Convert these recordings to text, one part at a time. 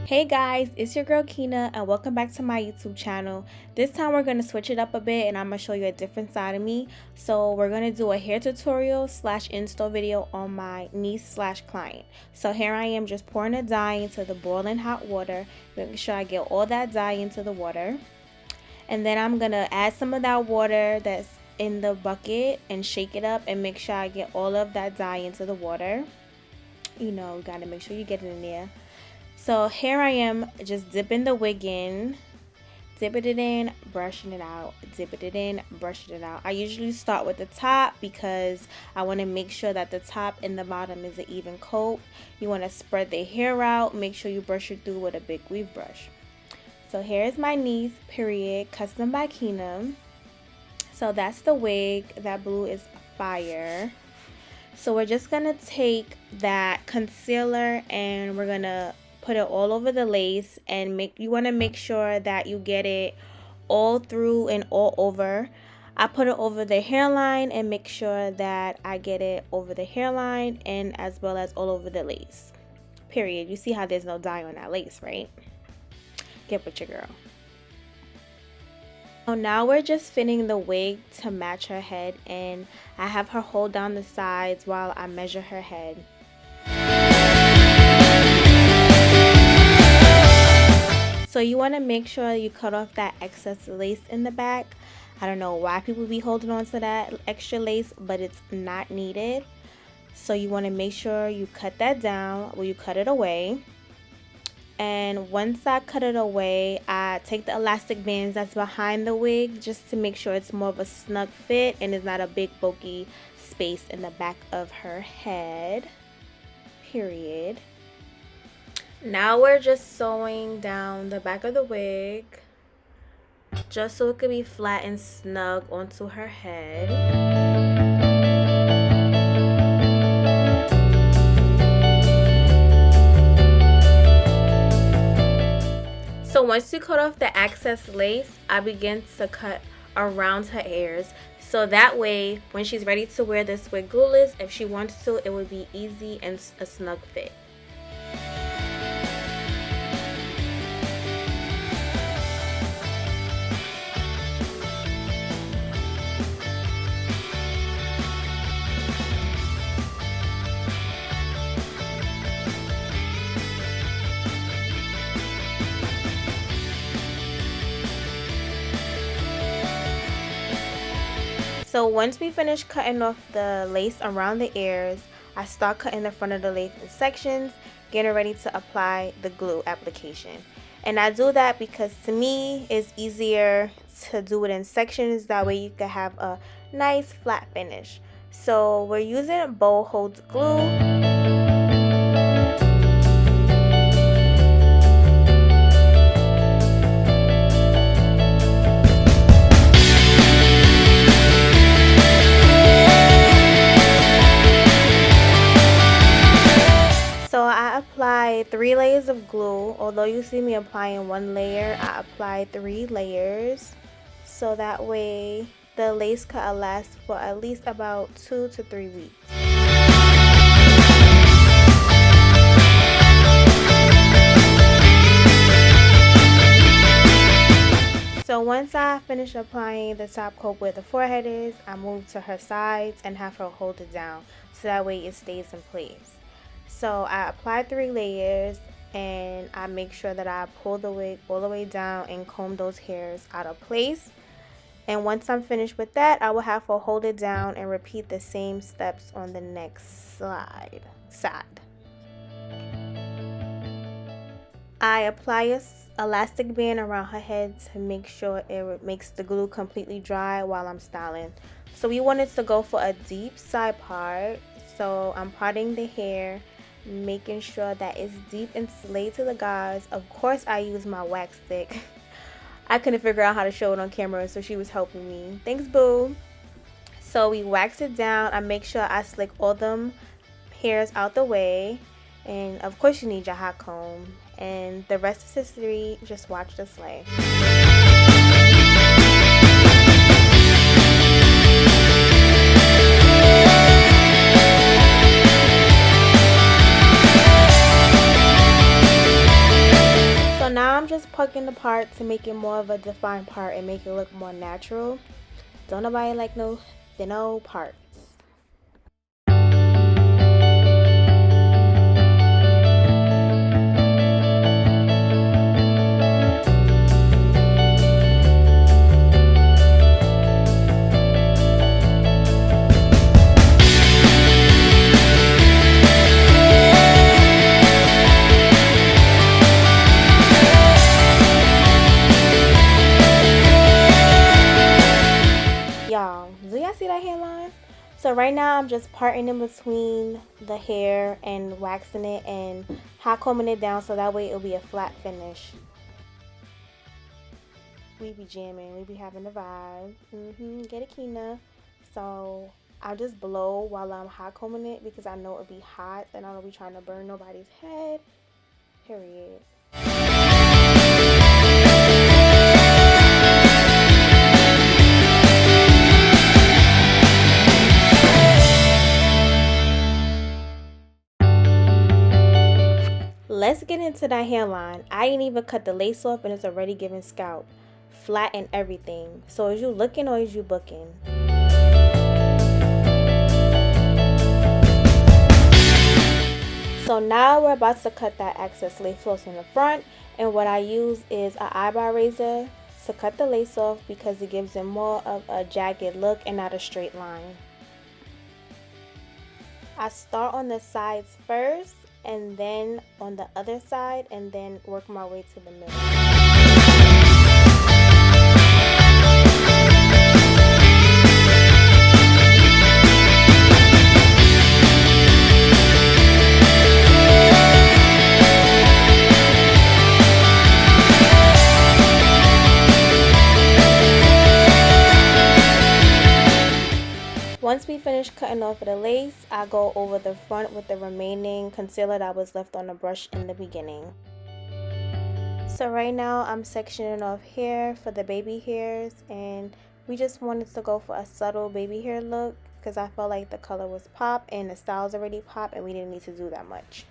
Hey guys, it's your girl Kina and welcome back to my YouTube channel. This time we're going to switch it up a bit and I'm going to show you a different side of me. So we're going to do a hair tutorial / install video on my niece / client. So here I am just pouring the dye into the boiling hot water, making sure I get all that dye into the water. And then I'm going to add some of that water that's in the bucket and shake it up and make sure I get all of that dye into the water. You know, got to make sure you get it in there. So here I am just dipping the wig in, dipping it in, brushing it out, dipping it in, brushing it out. I usually start with the top because I want to make sure that the top and the bottom is an even coat. You want to spread the hair out, make sure you brush it through with a big weave brush. So here's my niece, period, custom by Kina. So that's the wig. That blue is fire. So we're just going to take that concealer and we're going to put it all over the lace, and you want to make sure that you get it all through and all over. I put it over the hairline and make sure that I get it over the hairline and as well as all over the lace. Period. You see how there's no dye on that lace, right? Get with your girl. So now we're just fitting the wig to match her head, and I have her hold down the sides while I measure her head. So you want to make sure you cut off that excess lace in the back. I don't know why people be holding on to that extra lace, but it's not needed. So you want to make sure you cut that down, or you cut it away. And once I cut it away, I take the elastic bands that's behind the wig just to make sure it's more of a snug fit and it's not a big bulky space in the back of her head. Period. Now we're just sewing down the back of the wig just so it could be flat and snug onto her head. So once you cut off the excess lace, I begin to cut around her ears. So that way, when she's ready to wear this wig glueless, if she wants to, it would be easy and a snug fit. So once we finish cutting off the lace around the ears, I start cutting the front of the lace in sections, getting ready to apply the glue application. And I do that because to me it's easier to do it in sections, that way you can have a nice flat finish. So we're using bow hold glue. So I apply 3 layers of glue. Although you see me applying 1 layer, I apply 3 layers. So that way the lace cut will last for at least about 2 to 3 weeks. So once I finish applying the top coat where the forehead is, I move to her sides and have her hold it down so that way it stays in place. So I apply 3 layers and I make sure that I pull the wig all the way down and comb those hairs out of place. And once I'm finished with that, I will have her hold it down and repeat the same steps on the next side. I apply a elastic band around her head to make sure it makes the glue completely dry while I'm styling. So we wanted to go for a deep side part. So I'm parting the hair, making sure that it's deep and laid to the guys. Of course I use my wax stick. I couldn't figure out how to show it on camera, so she was helping me. Thanks, boo. So we wax it down. I make sure I slick all them hairs out the way, and of course you need your hot comb, and the rest is history. Just watch the slay. So now I'm just plucking the part to make it more of a defined part and make it look more natural. Don't nobody like no thin old parts. Y'all, do y'all see that hairline? So right now I'm just parting in between the hair and waxing it and hot combing it down so that way it'll be a flat finish. We be jamming, we be having a vibe. Get a Kina. So I just blow while I'm hot combing it because I know it'll be hot and I don't be trying to burn nobody's head. Period. Let's get into that hairline. I ain't even cut the lace off and it's already giving scalp. Flat and everything. So is you looking or is you booking? So now we're about to cut that excess lace floss in the front. And what I use is an eyebrow razor to cut the lace off because it gives it more of a jagged look and not a straight line. I start on the sides first and then on the other side and then work my way to the middle. Once we finish cutting off of the lace, I go over the front with the remaining concealer that was left on the brush in the beginning. So right now I'm sectioning off hair for the baby hairs, and we just wanted to go for a subtle baby hair look because I felt like the color was pop and the style's already pop and we didn't need to do that much.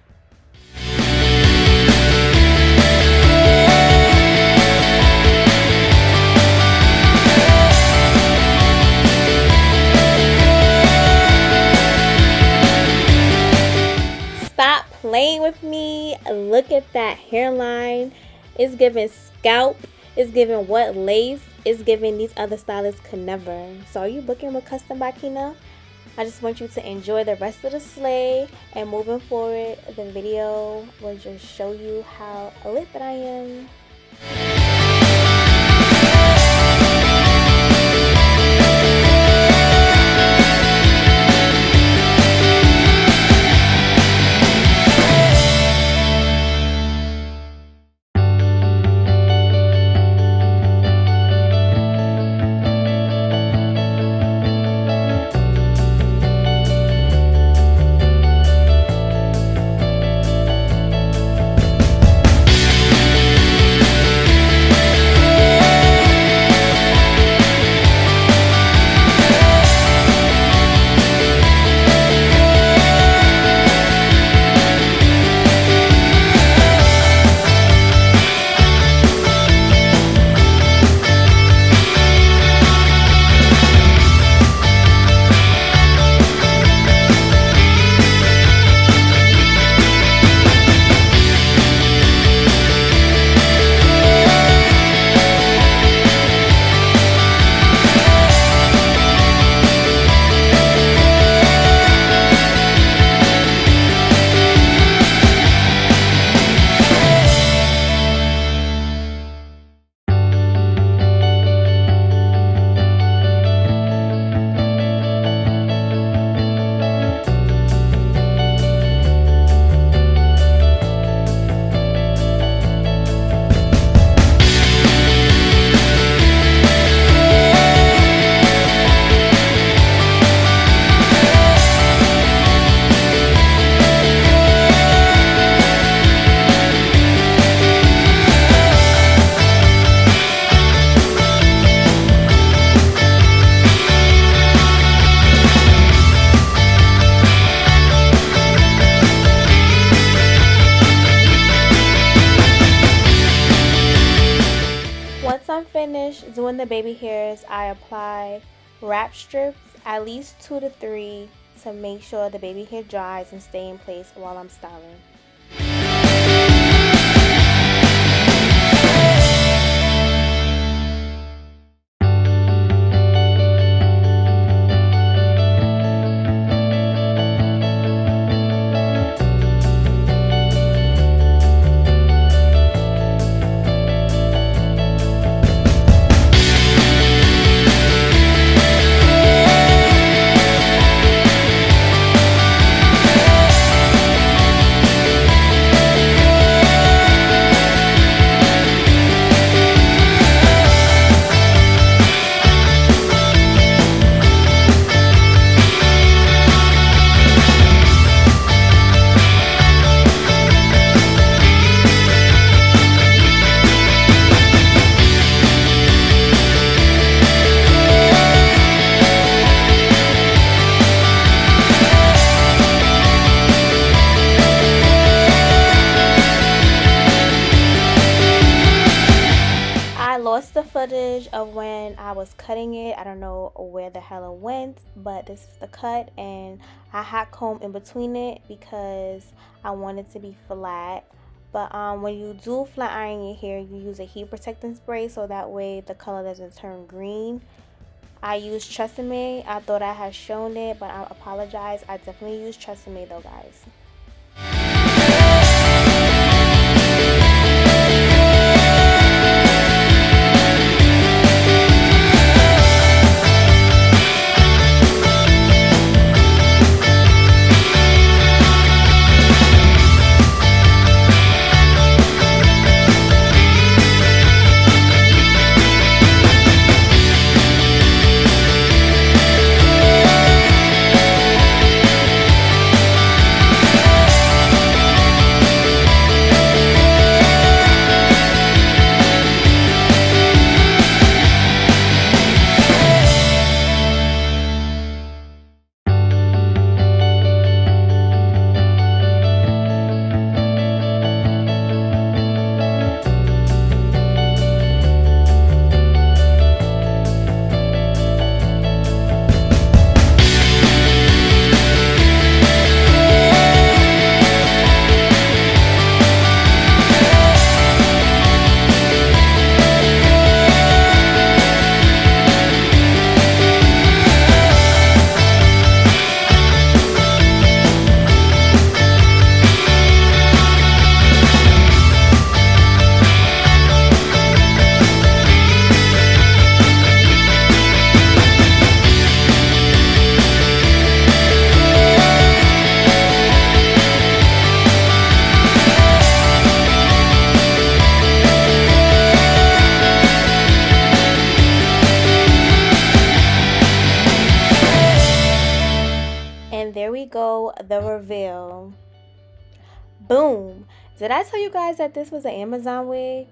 Stop playing with me. Look at that hairline. It's giving scalp. It's giving what lace. It's giving these other stylists could never. So are you booking with Custom by Kina? I just want you to enjoy the rest of the sleigh, and moving forward the video will just show you how lit that I am. finished doing the baby hairs, I apply wrap strips, at least 2 to 3, to make sure the baby hair dries and stay in place while I'm styling. I lost the footage of when I was cutting it. I don't know where the hell it went, but this is the cut, and I hot comb in between it because I want it to be flat. But when you do flat iron your hair, you use a heat protecting spray so that way the color doesn't turn green. I use Tresemme. I thought I had shown it, but I apologize. I definitely use Tresemme though, guys. And there we go, the reveal. Boom. Did I tell you guys that this was an Amazon wig?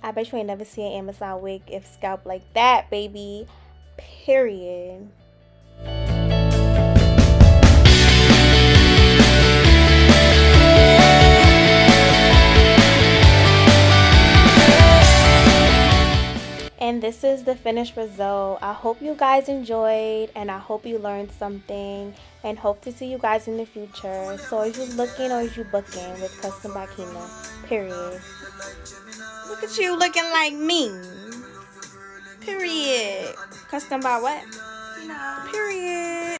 I bet you ain't never seen an Amazon wig if scalp like that, baby. Period. And this is the finished result. I hope you guys enjoyed, and I hope you learned something, and hope to see you guys in the future. So is you looking or is you booking with Custom by Kina? Period. Look at you looking like me. Period. Custom by what? Kina. Period.